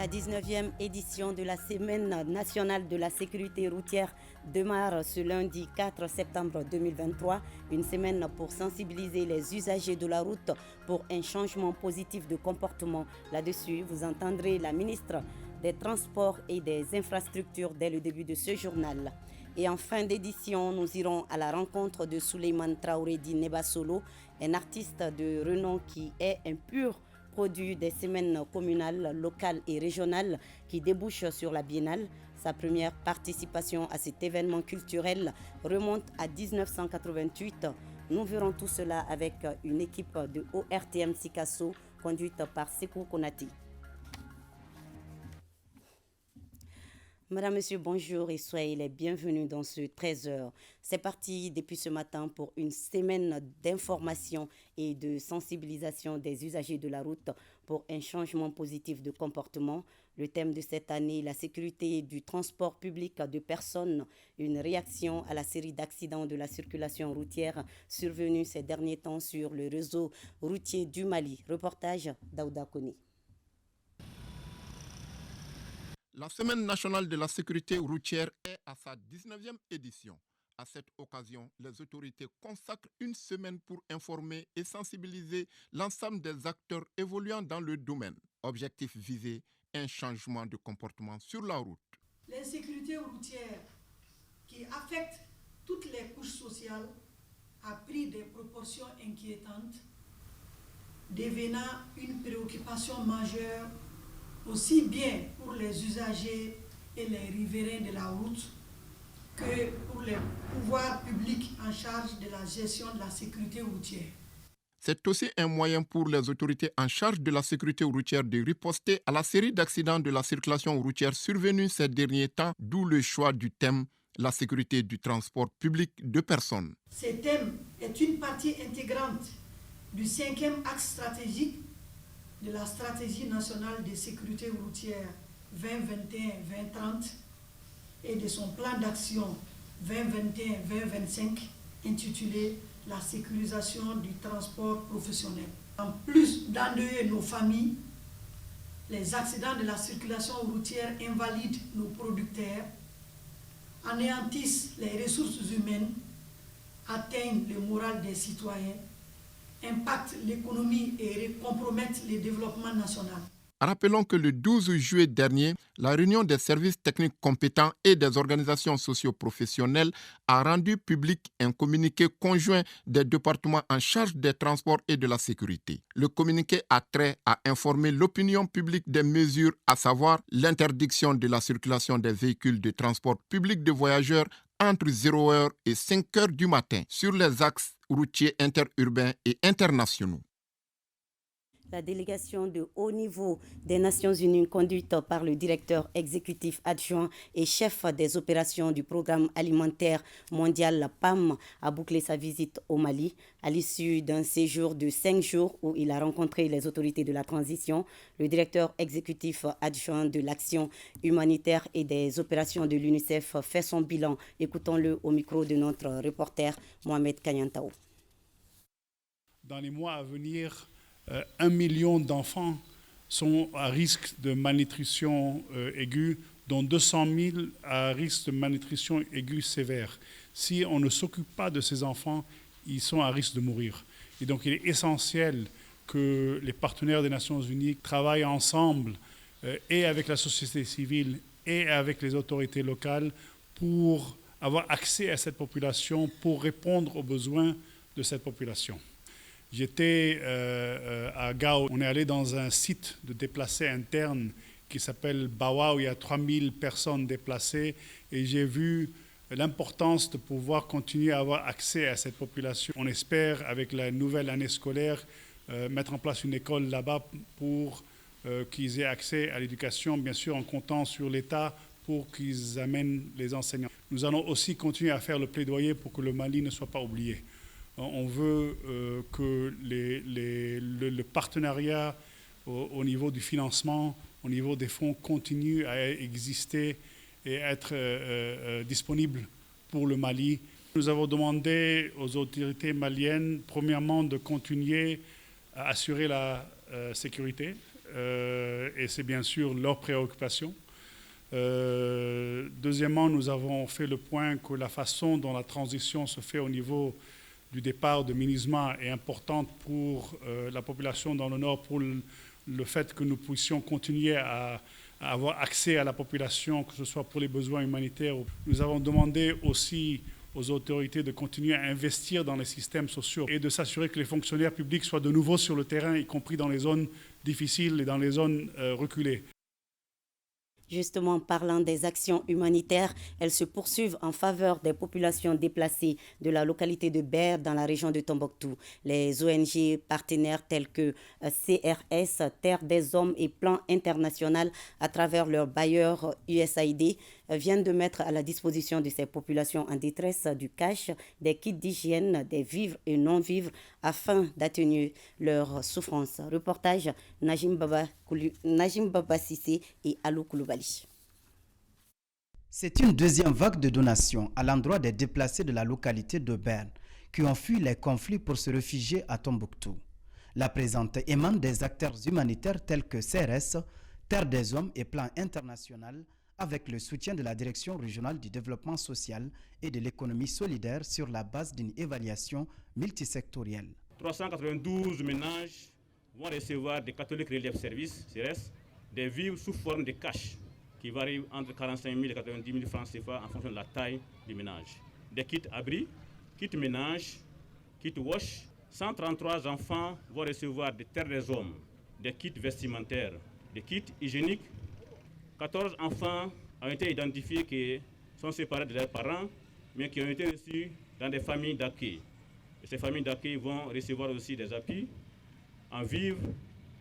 La 19e édition de la Semaine nationale de la sécurité routière démarre ce lundi 4 septembre 2023, une semaine pour sensibiliser les usagers de la route pour un changement positif de comportement. Là-dessus, vous entendrez la ministre des Transports et des Infrastructures dès le début de ce journal. Et en fin d'édition, nous irons à la rencontre de Souleymane Traoré dit Nebasolo, un artiste de renom qui est un pur produit des semaines communales, locales et régionales qui débouchent sur la biennale. Sa première participation à cet événement culturel remonte à 1988. Nous verrons tout cela avec une équipe de ORTM Sikasso conduite par Sekou Konati. Madame, Monsieur, bonjour et soyez les bienvenus dans ce 13h. C'est parti depuis ce matin pour une semaine d'information et de sensibilisation des usagers de la route pour un changement positif de comportement. Le thème de cette année, la sécurité du transport public de personnes, une réaction à la série d'accidents de la circulation routière survenus ces derniers temps sur le réseau routier du Mali. Reportage Daouda Koni. La Semaine nationale de la sécurité routière est à sa 19e édition. À cette occasion, les autorités consacrent une semaine pour informer et sensibiliser l'ensemble des acteurs évoluant dans le domaine. Objectif visé, un changement de comportement sur la route. L'insécurité routière qui affecte toutes les couches sociales a pris des proportions inquiétantes, devenant une préoccupation majeure aussi bien pour les usagers et les riverains de la route que pour les pouvoirs publics en charge de la gestion de la sécurité routière. C'est aussi un moyen pour les autorités en charge de la sécurité routière de riposter à la série d'accidents de la circulation routière survenus ces derniers temps, d'où le choix du thème « La sécurité du transport public de personnes ». Ce thème est une partie intégrante du 5e axe stratégique de la stratégie nationale de sécurité routière 2021-2030 et de son plan d'action 2021-2025 intitulé « La sécurisation du transport professionnel ». En plus d'endeuiller nos familles, les accidents de la circulation routière invalident nos producteurs, anéantissent les ressources humaines, atteignent le moral des citoyens, impactent l'économie et compromettent le développement national. Rappelons que le 12 juillet dernier, la réunion des services techniques compétents et des organisations socio-professionnelles a rendu public un communiqué conjoint des départements en charge des transports et de la sécurité. Le communiqué a trait à informer l'opinion publique des mesures, à savoir l'interdiction de la circulation des véhicules de transport public de voyageurs entre 0h et 5h du matin sur les axes routiers interurbains et internationaux. La délégation de haut niveau des Nations Unies conduite par le directeur exécutif adjoint et chef des opérations du programme alimentaire mondial, la PAM, a bouclé sa visite au Mali. À l'issue d'un séjour de 5 jours où il a rencontré les autorités de la transition, le directeur exécutif adjoint de l'action humanitaire et des opérations de l'UNICEF fait son bilan. Écoutons-le au micro de notre reporter Mohamed Kanyantao. Dans les mois à venir, 1 million d'enfants sont à risque de malnutrition aiguë, dont 200 000 à risque de malnutrition aiguë sévère. Si on ne s'occupe pas de ces enfants, ils sont à risque de mourir. Et donc il est essentiel que les partenaires des Nations Unies travaillent ensemble et avec la société civile et avec les autorités locales pour avoir accès à cette population, pour répondre aux besoins de cette population. J'étais à Gao, on est allé dans un site de déplacés internes qui s'appelle Bawa, où il y a 3000 personnes déplacées, et j'ai vu l'importance de pouvoir continuer à avoir accès à cette population. On espère, avec la nouvelle année scolaire, mettre en place une école là-bas pour qu'ils aient accès à l'éducation, bien sûr en comptant sur l'État pour qu'ils amènent les enseignants. Nous allons aussi continuer à faire le plaidoyer pour que le Mali ne soit pas oublié. On veut que le partenariat au niveau du financement, au niveau des fonds, continue à exister et être disponible pour le Mali. Nous avons demandé aux autorités maliennes, premièrement, de continuer à assurer la sécurité et c'est bien sûr leur préoccupation. Deuxièmement, nous avons fait le point que la façon dont la transition se fait au niveau du départ de MINUSMA est importante pour la population dans le Nord, pour le fait que nous puissions continuer à avoir accès à la population, que ce soit pour les besoins humanitaires. Nous avons demandé aussi aux autorités de continuer à investir dans les systèmes sociaux et de s'assurer que les fonctionnaires publics soient de nouveau sur le terrain, y compris dans les zones difficiles et dans les zones reculées. Justement, parlant des actions humanitaires, elles se poursuivent en faveur des populations déplacées de la localité de Ber dans la région de Tombouctou. Les ONG partenaires tels que CRS, Terre des Hommes et Plan International, à travers leur bailleur USAID, viennent de mettre à la disposition de ces populations en détresse du cash, des kits d'hygiène, des vivres et non-vivres afin d'atténuer leurs souffrances. Reportage Najim Baba Sissé et Alou Koulibaly. C'est une deuxième vague de donations à l'endroit des déplacés de la localité de Berne qui ont fui les conflits pour se réfugier à Tombouctou. La présente émane des acteurs humanitaires tels que CRS, Terre des Hommes et Plan International, avec le soutien de la Direction régionale du développement social et de l'économie solidaire sur la base d'une évaluation multisectorielle. 392 ménages vont recevoir des catholiques relief service, CRS, des vivres sous forme de cash qui varient entre 45 000 et 90 000 francs CFA en fonction de la taille du ménage. Des kits abris, kits ménage, kits wash. 133 enfants vont recevoir des terres des hommes, des kits vestimentaires, des kits hygiéniques. 14 enfants ont été identifiés qui sont séparés de leurs parents, mais qui ont été reçus dans des familles d'accueil. Et ces familles d'accueil vont recevoir aussi des appuis en vivres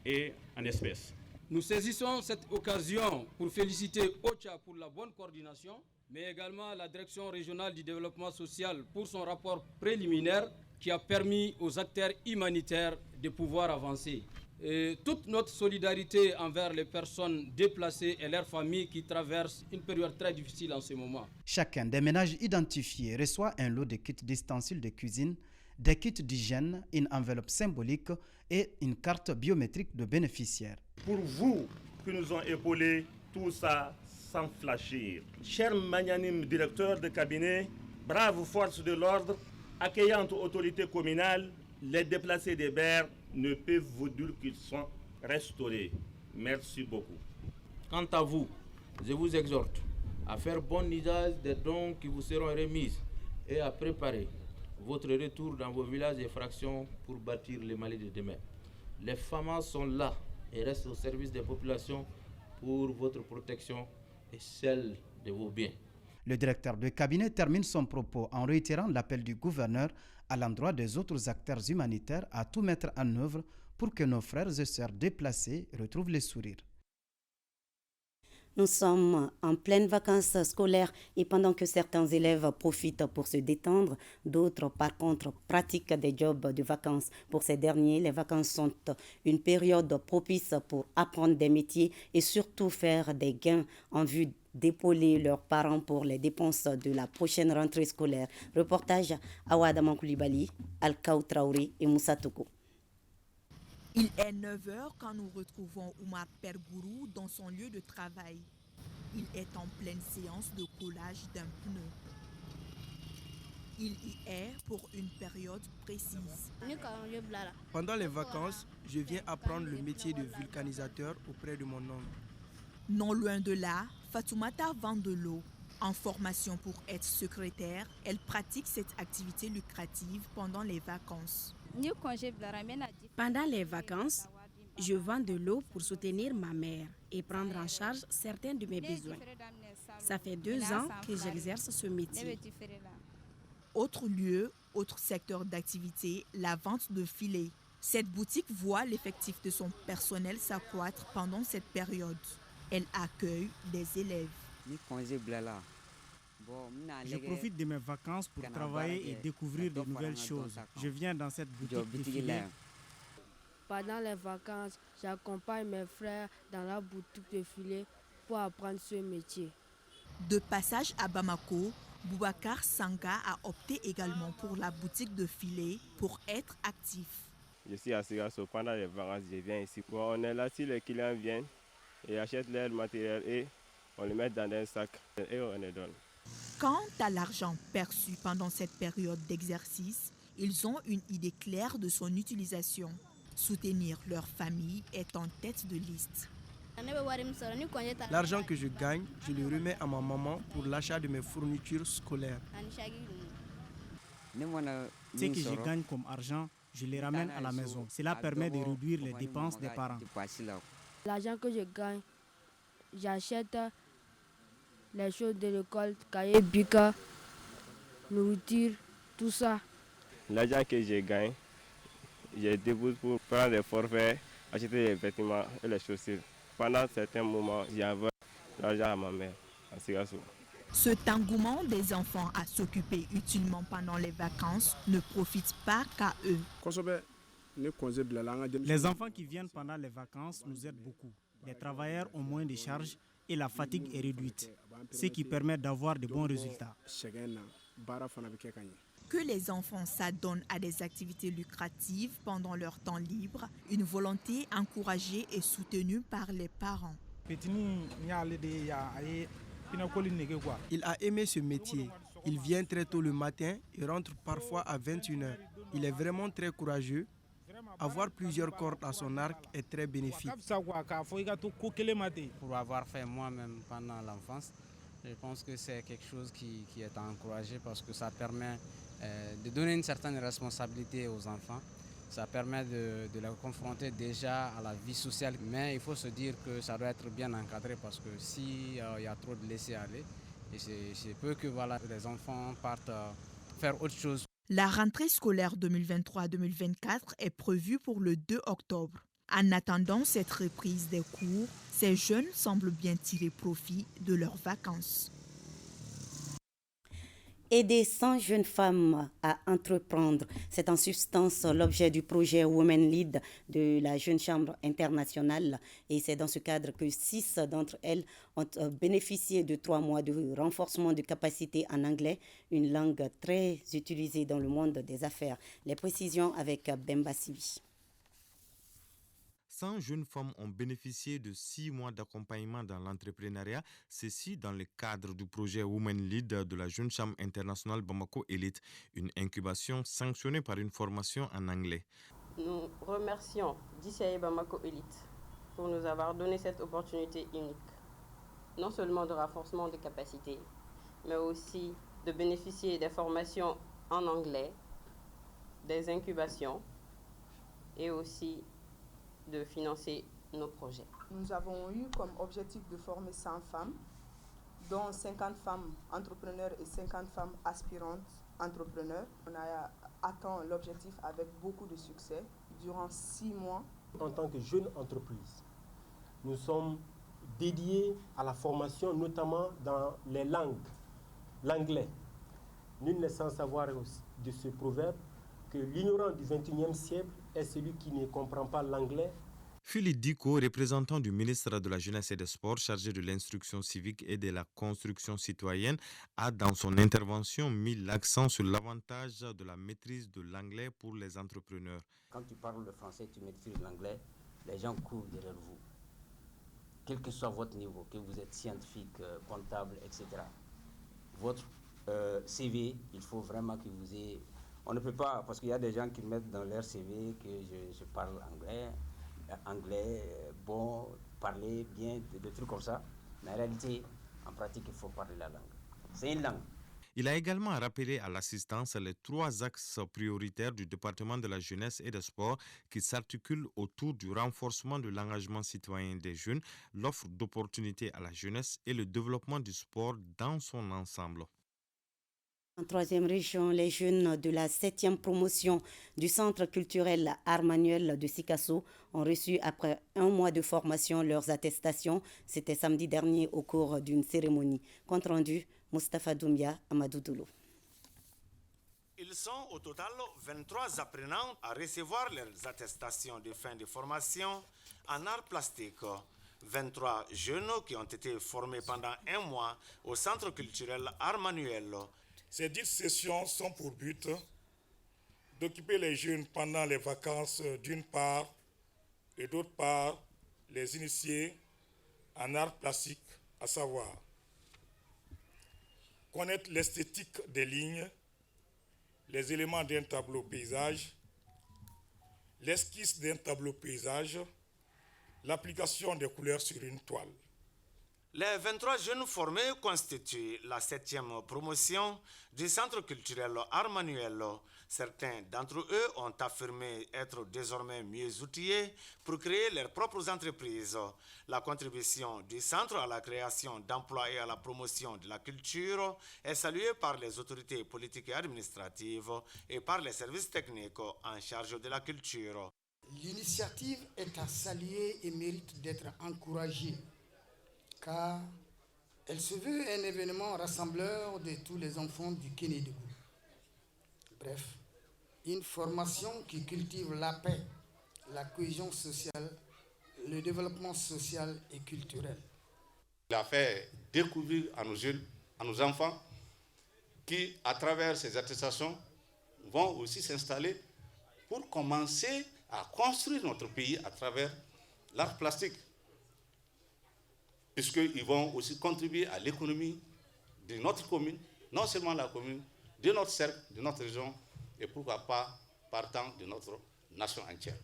et en espèces. Nous saisissons cette occasion pour féliciter OCHA pour la bonne coordination, mais également la Direction régionale du développement social pour son rapport préliminaire qui a permis aux acteurs humanitaires de pouvoir avancer. Et toute notre solidarité envers les personnes déplacées et leurs familles qui traversent une période très difficile en ce moment. Chacun des ménages identifiés reçoit un lot de kits d'ustensiles de cuisine, des kits d'hygiène, une enveloppe symbolique et une carte biométrique de bénéficiaire. Pour vous qui nous ont épaulés, tout ça sans fléchir. Cher magnanime directeur de cabinet, braves forces de l'ordre, accueillantes autorités communales, les déplacés des Bers ne peuvent vous dire qu'ils sont restaurés. Merci beaucoup. Quant à vous, je vous exhorte à faire bon usage des dons qui vous seront remis et à préparer votre retour dans vos villages et fractions pour bâtir le Mali de demain. Les FAMAS sont là et restent au service des populations pour votre protection et celle de vos biens. Le directeur de cabinet termine son propos en réitérant l'appel du gouverneur à l'endroit des autres acteurs humanitaires à tout mettre en œuvre pour que nos frères et sœurs déplacés retrouvent le sourire. Nous sommes en pleine vacances scolaires et pendant que certains élèves profitent pour se détendre, d'autres par contre pratiquent des jobs de vacances. Pour ces derniers, les vacances sont une période propice pour apprendre des métiers et surtout faire des gains en vue d'épauler leurs parents pour les dépenses de la prochaine rentrée scolaire. Reportage Awada Mankoulibaly, Alkaou Traoré et Moussa Toko. Il est 9h quand nous retrouvons Oumar Pergourou dans son lieu de travail. Il est en pleine séance de collage d'un pneu. Il y est pour une période précise. Pendant les vacances, je viens apprendre le métier de vulcanisateur auprès de mon oncle. Non loin de là, Fatoumata vend de l'eau. En formation pour être secrétaire, elle pratique cette activité lucrative pendant les vacances. Pendant les vacances, je vends de l'eau pour soutenir ma mère et prendre en charge certains de mes besoins. Ça fait 2 ans que j'exerce ce métier. Autre lieu, autre secteur d'activité, la vente de filets. Cette boutique voit l'effectif de son personnel s'accroître pendant cette période. Elle accueille des élèves. Je profite de mes vacances pour travailler et découvrir de nouvelles choses. Je viens dans cette boutique de filets. Pendant les vacances, j'accompagne mes frères dans la boutique de filets pour apprendre ce métier. De passage à Bamako, Boubacar Sanga a opté également pour la boutique de filets pour être actif. Je suis à Sigasso. Pendant les vacances, je viens ici. Bon, on est là, si les clients viennent et achètent leur matériel et on le met dans un sac et on les donne. Quant à l'argent perçu pendant cette période d'exercice, ils ont une idée claire de son utilisation. Soutenir leur famille est en tête de liste. L'argent que je gagne, je le remets à ma maman pour l'achat de mes fournitures scolaires. Ce que je gagne comme argent, je les ramène à la maison. Cela permet de réduire les dépenses des parents. L'argent que je gagne, j'achète les choses de l'école, cahiers, bics, nourriture, tout ça. L'argent que je gagne, je dépose pour prendre des forfaits, acheter les vêtements et les chaussures. Pendant certains moments, j'envoie l'argent à ma mère à Sigasso. Cet engouement des enfants à s'occuper utilement pendant les vacances ne profite pas qu'à eux. Les enfants qui viennent pendant les vacances nous aident beaucoup. Les travailleurs ont moins de charges et la fatigue est réduite, ce qui permet d'avoir de bons résultats. Que les enfants s'adonnent à des activités lucratives pendant leur temps libre, une volonté encouragée et soutenue par les parents. Il a aimé ce métier. Il vient très tôt le matin et rentre parfois à 21h. Il est vraiment très courageux. Avoir plusieurs cordes à son arc est très bénéfique. Pour avoir fait moi-même pendant l'enfance, je pense que c'est quelque chose qui est à encourager parce que ça permet de donner une certaine responsabilité aux enfants. Ça permet de les confronter déjà à la vie sociale. Mais il faut se dire que ça doit être bien encadré parce que s'il y a trop de laisser-aller, c'est peu que les enfants partent faire autre chose. La rentrée scolaire 2023-2024 est prévue pour le 2 octobre. En attendant cette reprise des cours, ces jeunes semblent bien tirer profit de leurs vacances. Aider 100 jeunes femmes à entreprendre, c'est en substance l'objet du projet Women Lead de la Jeune Chambre internationale. Et c'est dans ce cadre que 6 d'entre elles ont bénéficié de 3 mois de renforcement de capacités en anglais, une langue très utilisée dans le monde des affaires. Les précisions avec Bemba Sibi. 100 jeunes femmes ont bénéficié de 6 mois d'accompagnement dans l'entrepreneuriat, ceci dans le cadre du projet Women Lead de la Jeune Chambre internationale Bamako Elite, une incubation sanctionnée par une formation en anglais. Nous remercions DCI Bamako Elite pour nous avoir donné cette opportunité unique, non seulement de renforcement de capacités, mais aussi de bénéficier des formations en anglais, des incubations et aussi de financer nos projets. Nous avons eu comme objectif de former 100 femmes, dont 50 femmes entrepreneurs et 50 femmes aspirantes entrepreneurs. On a atteint l'objectif avec beaucoup de succès durant 6 mois. En tant que jeune entreprise, nous sommes dédiés à la formation, notamment dans les langues, l'anglais. Nul n'est sans savoir de ce proverbe que l'ignorant du XXIe siècle est celui qui ne comprend pas l'anglais. Philippe Diko, représentant du ministre de la Jeunesse et des Sports chargé de l'instruction civique et de la construction citoyenne, a dans son intervention mis l'accent sur l'avantage de la maîtrise de l'anglais pour les entrepreneurs. Quand tu parles le français, tu maîtrises l'anglais, les gens courent derrière vous. Quel que soit votre niveau, que vous êtes scientifique, comptable, etc. Votre CV, il faut vraiment que vous ayez... On ne peut pas, parce qu'il y a des gens qui mettent dans leur CV que je parle anglais, bon, parler bien, des trucs comme ça. Mais en réalité, en pratique, il faut parler la langue. C'est une langue. Il a également rappelé à l'assistance les 3 axes prioritaires du département de la jeunesse et des sports qui s'articulent autour du renforcement de l'engagement citoyen des jeunes, l'offre d'opportunités à la jeunesse et le développement du sport dans son ensemble. En 3e région, les jeunes de la 7e promotion du Centre culturel Art Manuel de Sikasso ont reçu après 1 mois de formation leurs attestations. C'était samedi dernier au cours d'une cérémonie. Compte rendu, Moustapha Doumbia, Amadou Doulou. Ils sont au total 23 apprenants à recevoir leurs attestations de fin de formation en art plastique. 23 jeunes qui ont été formés pendant 1 mois au Centre culturel Art Manuel. Ces 10 sessions sont pour but d'occuper les jeunes pendant les vacances d'une part, et d'autre part, les initier en art plastique, à savoir connaître l'esthétique des lignes, les éléments d'un tableau paysage, l'esquisse d'un tableau paysage, l'application des couleurs sur une toile. Les 23 jeunes formés constituent la 7e promotion du Centre culturel Art Manuel. Certains d'entre eux ont affirmé être désormais mieux outillés pour créer leurs propres entreprises. La contribution du Centre à la création d'emplois et à la promotion de la culture est saluée par les autorités politiques et administratives et par les services techniques en charge de la culture. L'initiative est à saluer et mérite d'être encouragée, car elle se veut un événement rassembleur de tous les enfants du Kénédougou. Bref, une formation qui cultive la paix, la cohésion sociale, le développement social et culturel. Il a fait découvrir à nos jeunes, à nos enfants, qui, à travers ces attestations, vont aussi s'installer pour commencer à construire notre pays à travers l'art plastique, puisqu'ils vont aussi contribuer à l'économie de notre commune, non seulement la commune, de notre cercle, de notre région, et pourquoi pas partant de notre nation entière.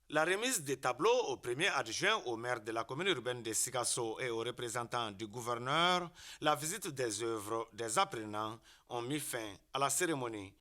La remise des tableaux au premier adjoint au maire de la commune urbaine de Sikasso et aux représentants du gouverneur, la visite des œuvres des apprenants ont mis fin à la cérémonie.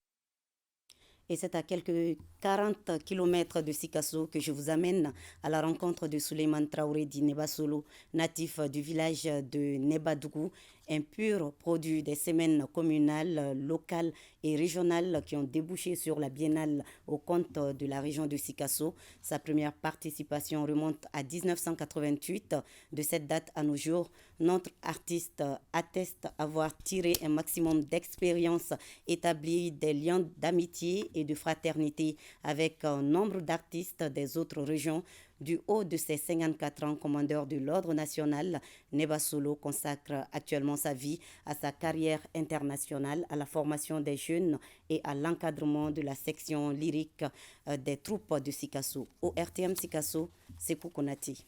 Et c'est à quelques 40 km de Sikasso que je vous amène à la rencontre de Souleymane Traoré dit Nebasolo, natif du village de Nebadougou, un pur produit des semaines communales, locales et régionales qui ont débouché sur la biennale au compte de la région de Sikasso. Sa première participation remonte à 1988. De cette date à nos jours, notre artiste atteste avoir tiré un maximum d'expérience, établi des liens d'amitié et de fraternité avec un nombre d'artistes des autres régions. Du haut de ses 54 ans, commandeur de l'Ordre national, Nebasolo consacre actuellement sa vie à sa carrière internationale, à la formation des jeunes et à l'encadrement de la section lyrique des troupes de Sikasso. Au RTM Sikasso, Sekou Konati.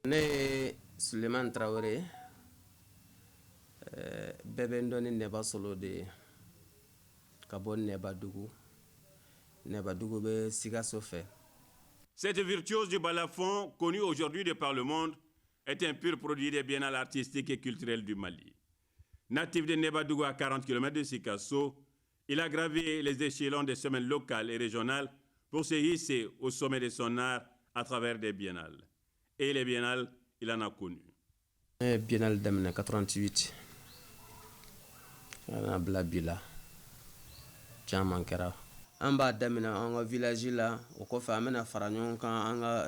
Ne Souleymane Traoré, bébé ndoni Nebasolo de Kabon Nebadougou. Nebadougou be Sikasso fait. Cette virtuose du balafon, connue aujourd'hui de par le monde, est un pur produit des biennales artistiques et culturels du Mali. Natif de Nebadougou à 40 km de Sikasso, il a gravé les échelons des semaines locales et régionales pour se hisser au sommet de son art à travers des biennales. Et les biennales, il en a connu. Biennale d'Amna 88. On a Blabila. Caman kɛra an b'a daminɛ an ka village la o kɔfɛ an bɛna fara ɲɔgɔn kan an ka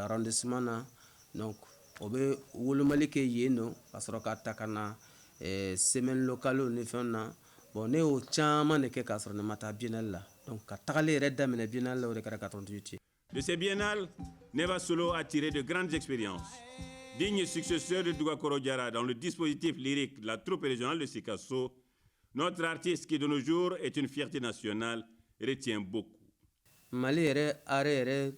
arrondissement na donc o bɛ wolomali kɛ yen nɔ ka sɔrɔ ka ta ka na semaine locale ni fɛnw na bon ne y'o caman de kɛ ka sɔrɔ ne ma taa biennale la donc ka tagali yɛrɛ daminɛ biennale la o de kɛra 88 ye. De ces biennales, Nebasolo a tiré de grandes expériences. Digne successeur de Dougakoro Diarra dans le dispositif lyrique de la troupe régionale de Sikasso, notre artiste qui de nos jours est une fierté nationale retient beaucoup. Mali yɛrɛ are yɛrɛ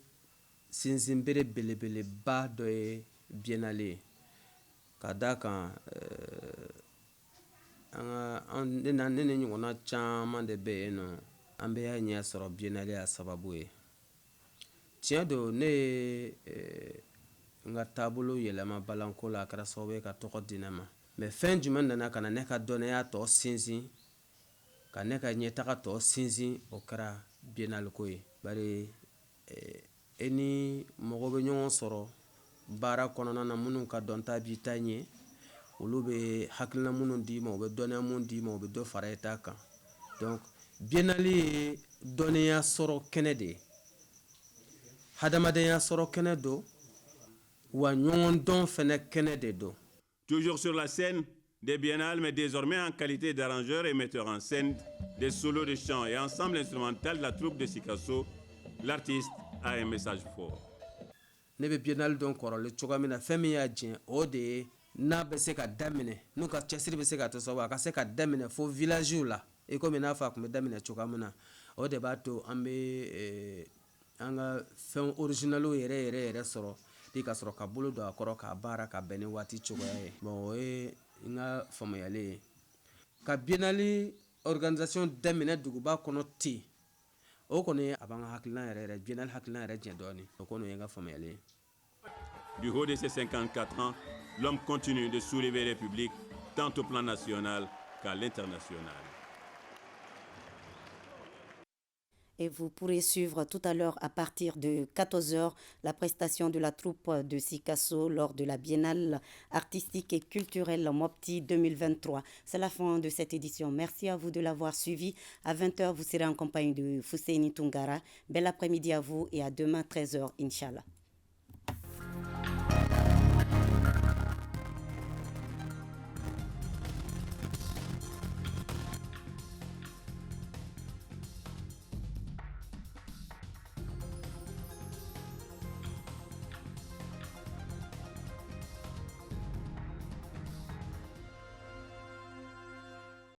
sinsinbere belebeleba dɔ ye biennale ka da kan ne ni ɲɔgɔnna caman de bɛ yen nɔ an bɛ y'a ɲɛ sɔrɔ biennale a sababu ye. Tiɲɛ don ne ye n ka taabolo yɛlɛma balanko la a kɛra sababu ye ka tɔgɔ di ne ma. Mais fɛn jumɛn nana ka na ne ka dɔnniya tɔ sinsin ka ne ka ɲɛtaga tɔ sinsin o kɛra biennale ko ye. Bari e ni mɔgɔ bɛ ɲɔgɔn sɔrɔ baara kɔnɔna na minnu ka dɔnta b'i ta ɲɛ olu bɛ hakilina minnu d'i ma u bɛ dɔnniya minnu d'i ma u bɛ dɔ fara i ta kan. Donc biennale ye dɔnniya sɔrɔ kɛnɛ de ye. Hadamadenya sɔrɔ kɛnɛ don wa ɲɔgɔn dɔn fɛnɛ kɛnɛ de don. Toujours sur la scène des biennales, mais désormais en qualité d'arrangeur et metteur en scène des solos de chant et ensemble instrumental de la troupe de Sikasso, l'artiste a un message fort. Ne bɛ biennale dɔn kɔrɔlen cogoya min na fɛn min y'a diɲɛ o de ye n'a bɛ se ka daminɛ n'u ka cɛsiri bɛ se ka to sababu a ka se ka daminɛ fo village la i komi n'a fɔ a tun bɛ daminɛ cogoya min na o de b'a to an bɛ an ka fɛn original yɛrɛ sɔrɔ de ka sɔrɔ ka bolo don a kɔrɔ k'a baara ka bɛn ni waati cogoya ye bon o ye n ka faamuyali ye ka biennale organisation daminɛ duguba kɔnɔ ten o kɔni a b'an ka hakilina yɛrɛ biennale hakilina yɛrɛ jɛ dɔɔni o kɔni ye n ka faamuyali ye. Du haut de ses 54 ans, l'homme continue de soulever les publics tant au plan national qu'à l'international. Et vous pourrez suivre tout à l'heure à partir de 14h la prestation de la troupe de Sikasso lors de la Biennale artistique et culturelle Mopti 2023. C'est la fin de cette édition. Merci à vous de l'avoir suivi. À 20h, vous serez en compagnie de Fousseini Tungara. Bel après-midi à vous et à demain 13h, Inch'Allah.